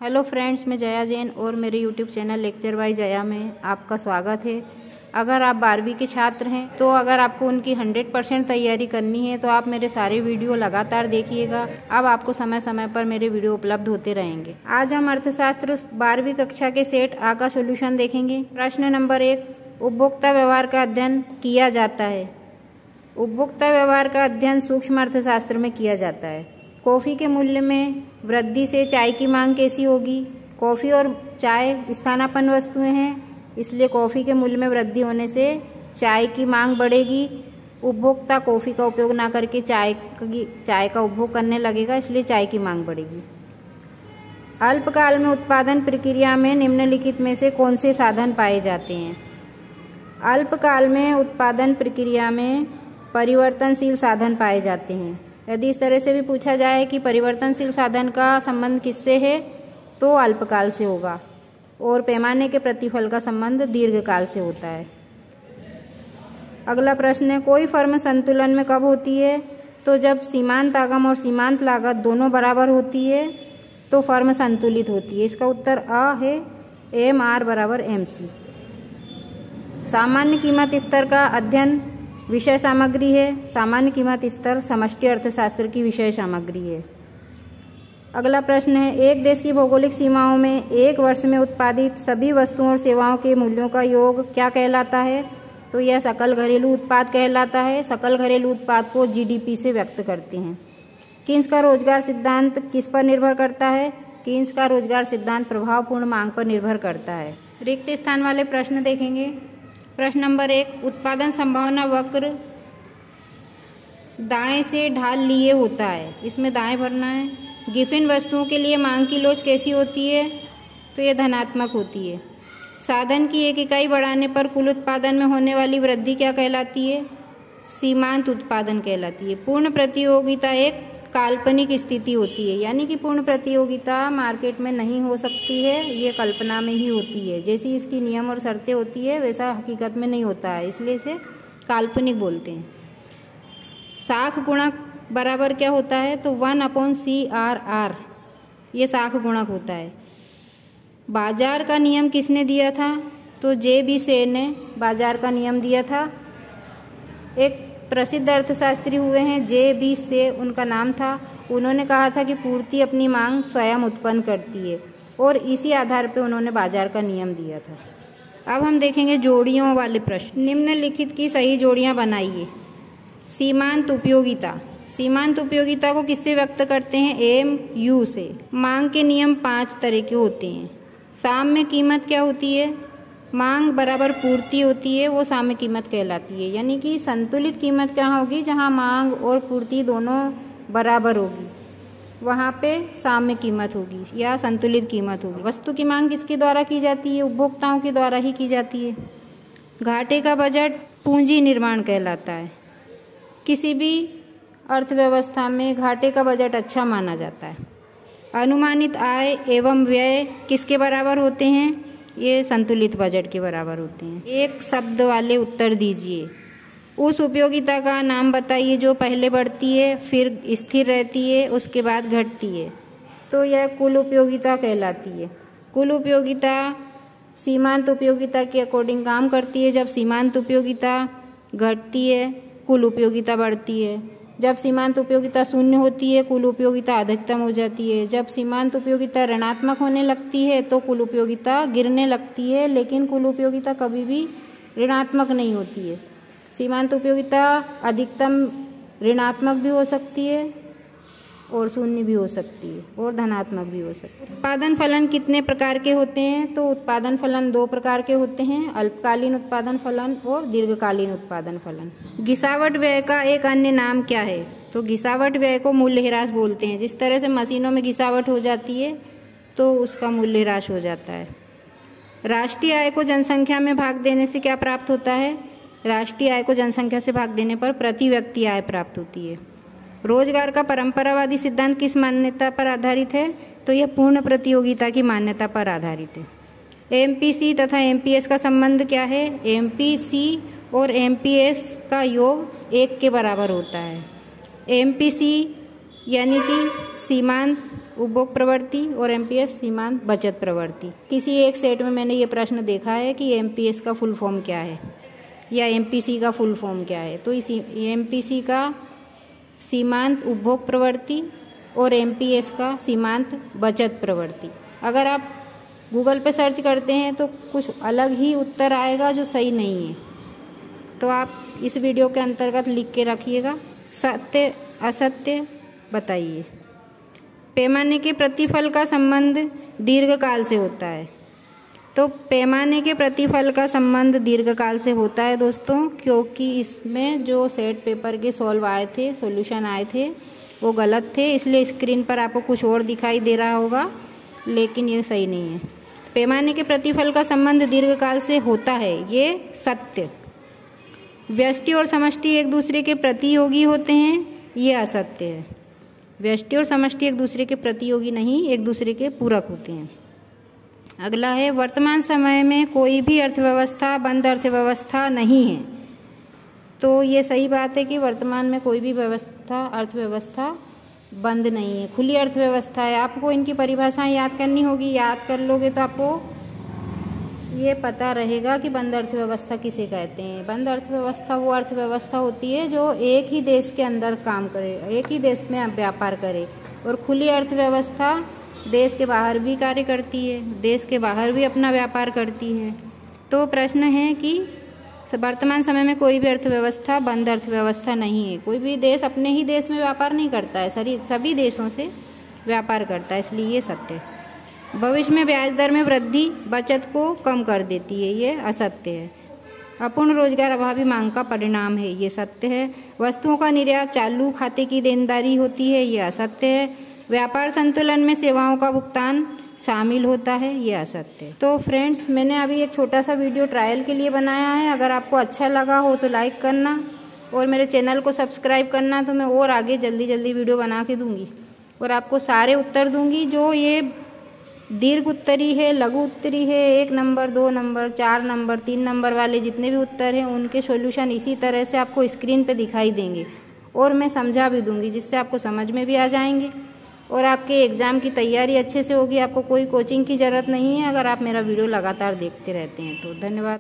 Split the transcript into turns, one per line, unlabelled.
Hello friends, मैं जया जैन और मेरे YouTube channel lecture by Jaya में आपका स्वागत है। अगर आप 12वीं के छात्र हैं तो अगर आपको उनकी 100% तैयारी करनी है तो आप मेरे सारे वीडियो लगातार देखिएगा। अब आपको समय समय पर मेरे वीडियो उपलब्ध होते रहेंगे। आज हम अर्थशास्त्र 12वीं कक्षा के सेट आ का सोल्यूशन देखेंगे। प्रश्न नंबर 1, उपभोक्ता व्यवहार का अध्ययन किया जाता है। उपभोक्ता व्यवहार का अध्ययन सूक्ष्म अर्थशास्त्र में किया जाता है। कॉफ़ी के मूल्य में वृद्धि से चाय की मांग कैसी होगी? कॉफ़ी और चाय स्थानापन्न वस्तुएं हैं, इसलिए कॉफ़ी के मूल्य में वृद्धि होने से चाय की मांग बढ़ेगी। उपभोक्ता कॉफ़ी का उपयोग ना करके चाय का उपभोग करने लगेगा, इसलिए चाय की मांग बढ़ेगी। अल्पकाल में उत्पादन प्रक्रिया में निम्नलिखित में से कौन से साधन पाए जाते हैं? अल्पकाल में उत्पादन प्रक्रिया में परिवर्तनशील साधन पाए जाते हैं। यदि इस तरह से भी पूछा जाए कि परिवर्तनशील साधन का संबंध किससे है, तो अल्पकाल से होगा, और पैमाने के प्रतिफल का संबंध दीर्घकाल से होता है। अगला प्रश्न है, कोई फर्म संतुलन में कब होती है? तो जब सीमांत आगम और सीमांत लागत दोनों बराबर होती है तो फर्म संतुलित होती है। इसका उत्तर अ है, MR बराबर MC। सामान्य कीमत स्तर का अध्ययन विषय सामग्री है। सामान्य कीमत स्तर समष्टि अर्थशास्त्र की विषय सामग्री है। अगला प्रश्न है, एक देश की भौगोलिक सीमाओं में एक वर्ष में उत्पादित सभी वस्तुओं और सेवाओं के मूल्यों का योग क्या कहलाता है? तो यह सकल घरेलू उत्पाद कहलाता है। सकल घरेलू उत्पाद को GDP से व्यक्त करते हैं। कीन्स का रोजगार सिद्धांत किस पर निर्भर करता है? कीन्स का रोजगार सिद्धांत प्रभावपूर्ण मांग पर निर्भर करता है। रिक्त स्थान वाले प्रश्न देखेंगे। प्रश्न नंबर 1, उत्पादन संभावना वक्र दाएं से ढाल लिए होता है। इसमें दाएं भरना है। गिफिन वस्तुओं के लिए मांग की लोच कैसी होती है? तो ये धनात्मक होती है। साधन की एक इकाई बढ़ाने पर कुल उत्पादन में होने वाली वृद्धि क्या कहलाती है? सीमांत उत्पादन कहलाती है। पूर्ण प्रतियोगिता एक काल्पनिक स्थिति होती है, यानी कि पूर्ण प्रतियोगिता मार्केट में नहीं हो सकती है, ये कल्पना में ही होती है। जैसी इसकी नियम और शर्तें होती है वैसा हकीकत में नहीं होता है, इसलिए इसे काल्पनिक बोलते हैं। साख गुणक बराबर क्या होता है? तो 1/CRR, ये साख गुणक होता है। बाजार का नियम किसने दिया था? तो JB से ने बाजार का नियम दिया था। एक प्रसिद्ध अर्थशास्त्री हुए हैं JB से, उनका नाम था। उन्होंने कहा था कि पूर्ति अपनी मांग स्वयं उत्पन्न करती है, और इसी आधार पर उन्होंने बाजार का नियम दिया था। अब हम देखेंगे जोड़ियों वाले प्रश्न। निम्नलिखित की सही जोड़ियां बनाइए। सीमांत उपयोगिता, सीमांत उपयोगिता को किससे व्यक्त करते हैं? MU से। मांग के नियम 5 तरह के होते हैं। साम्य कीमत क्या होती है? मांग बराबर पूर्ति होती है, वो साम्य कीमत कहलाती है। यानी कि संतुलित कीमत क्या होगी? जहाँ मांग और पूर्ति दोनों बराबर होगी वहाँ पे साम्य कीमत होगी या संतुलित कीमत होगी। वस्तु की मांग किसके द्वारा की जाती है? उपभोक्ताओं के द्वारा ही की जाती है। घाटे का बजट पूंजी निर्माण कहलाता है। किसी भी अर्थव्यवस्था में घाटे का बजट अच्छा माना जाता है। अनुमानित आय एवं व्यय किसके बराबर होते हैं? ये संतुलित बजट के बराबर होते हैं। एक शब्द वाले उत्तर दीजिए। उस उपयोगिता का नाम बताइए जो पहले बढ़ती है, फिर स्थिर रहती है, उसके बाद घटती है। तो यह कुल उपयोगिता कहलाती है। कुल उपयोगिता सीमांत उपयोगिता के अकॉर्डिंग काम करती है। जब सीमांत उपयोगिता घटती है, कुल उपयोगिता बढ़ती है। जब सीमांत उपयोगिता शून्य होती है, कुल उपयोगिता अधिकतम हो जाती है। जब सीमांत उपयोगिता ऋणात्मक होने लगती है तो कुल उपयोगिता गिरने लगती है, लेकिन कुल उपयोगिता कभी भी ऋणात्मक नहीं होती है। सीमांत उपयोगिता अधिकतम ऋणात्मक भी हो सकती है और शून्य भी हो सकती है और धनात्मक भी हो सकती है। उत्पादन फलन कितने प्रकार के होते हैं? तो उत्पादन फलन 2 प्रकार के होते हैं, अल्पकालीन उत्पादन फलन और दीर्घकालीन उत्पादन फलन। गिसावट व्यय का एक अन्य नाम क्या है? तो गिसावट व्यय को मूल्यह्रास बोलते हैं। जिस तरह से मशीनों में गिसावट हो जाती है तो उसका मूल्यह्रास हो जाता है। राष्ट्रीय आय को जनसंख्या में भाग देने से क्या प्राप्त होता है? राष्ट्रीय आय को जनसंख्या से भाग देने पर प्रति व्यक्ति आय प्राप्त होती है। रोजगार का परंपरावादी सिद्धांत किस मान्यता पर आधारित है? तो यह पूर्ण प्रतियोगिता की मान्यता पर आधारित है। MPC तथा MPS का संबंध क्या है? MPC और MPS का योग 1 के बराबर होता है। MPC यानी कि सीमांत उपभोग प्रवृत्ति और एमपीएस सीमांत बचत प्रवृत्ति। किसी एक सेट में मैंने ये प्रश्न देखा है कि एमपीएस का फुल फॉर्म क्या है या एमपीसी का फुल फॉर्म क्या है। तो इस एमपीसी का सीमांत उपभोग प्रवृत्ति और एमपीएस का सीमांत बचत प्रवृत्ति। अगर आप गूगल पे सर्च करते हैं तो कुछ अलग ही उत्तर आएगा जो सही नहीं है। तो आप इस वीडियो के अंतर्गत लिख के रखिएगा, सत्य असत्य बताइए। पैमाने के प्रतिफल का संबंध दीर्घकाल से होता है। तो पैमाने के प्रतिफल का संबंध दीर्घकाल से होता है दोस्तों, क्योंकि इसमें जो सेट पेपर के सॉल्व आए थे, सॉल्यूशन आए थे, वो गलत थे। इसलिए स्क्रीन पर आपको कुछ और दिखाई दे रहा होगा, लेकिन ये सही नहीं है। पैमाने के प्रतिफल का संबंध दीर्घकाल से होता है, ये सत्य। व्यष्टि और समष्टि एक दूसरे के प्रतियोगी होते हैं, ये असत्य है। व्यष्टि और समष्टि एक दूसरे के प्रतियोगी नहीं, एक दूसरे के पूरक होते हैं। अगला है, वर्तमान समय में कोई भी अर्थव्यवस्था बंद अर्थव्यवस्था नहीं है। तो ये सही बात है कि वर्तमान में कोई भी अर्थव्यवस्था बंद नहीं है, खुली अर्थव्यवस्था है। आपको इनकी परिभाषाएं याद करनी होगी, याद कर लोगे तो आपको ये पता रहेगा कि बंद अर्थव्यवस्था किसे कहते हैं। बंद अर्थव्यवस्था वो अर्थव्यवस्था होती है जो एक ही देश के अंदर काम करे, एक ही देश में व्यापार करे। और खुली अर्थव्यवस्था देश के बाहर भी कार्य करती है, देश के बाहर भी अपना व्यापार करती है। तो प्रश्न है कि वर्तमान समय में कोई भी अर्थव्यवस्था बंद अर्थव्यवस्था नहीं है। कोई भी देश अपने ही देश में व्यापार नहीं करता है, सभी देशों से व्यापार करता है, इसलिए ये सत्य है। भविष्य में ब्याज दर में वृद्धि बचत को कम कर देती है, ये असत्य है। अपूर्ण रोजगार अभावी मांग का परिणाम है, ये सत्य है। वस्तुओं का निर्यात चालू खाते की देनदारी होती है, ये असत्य है। व्यापार संतुलन में सेवाओं का भुगतान शामिल होता है, ये असत्य है। तो फ्रेंड्स, मैंने अभी एक छोटा सा वीडियो ट्रायल के लिए बनाया है। अगर आपको अच्छा लगा हो तो लाइक करना और मेरे चैनल को सब्सक्राइब करना। तो मैं और आगे जल्दी जल्दी वीडियो बना के दूंगी और आपको सारे उत्तर दूंगी। जो ये दीर्घ उत्तरी है, लघु उत्तरी है, 1 नंबर 2 नंबर 4 नंबर 3 नंबर वाले जितने भी उत्तर हैं उनके सॉल्यूशन इसी तरह से आपको स्क्रीन पे दिखाई देंगे और मैं समझा भी दूंगी, जिससे आपको समझ में भी आ जाएंगे और आपके एग्ज़ाम की तैयारी अच्छे से होगी। आपको कोई कोचिंग की ज़रूरत नहीं है अगर आप मेरा वीडियो लगातार देखते रहते हैं तो। धन्यवाद।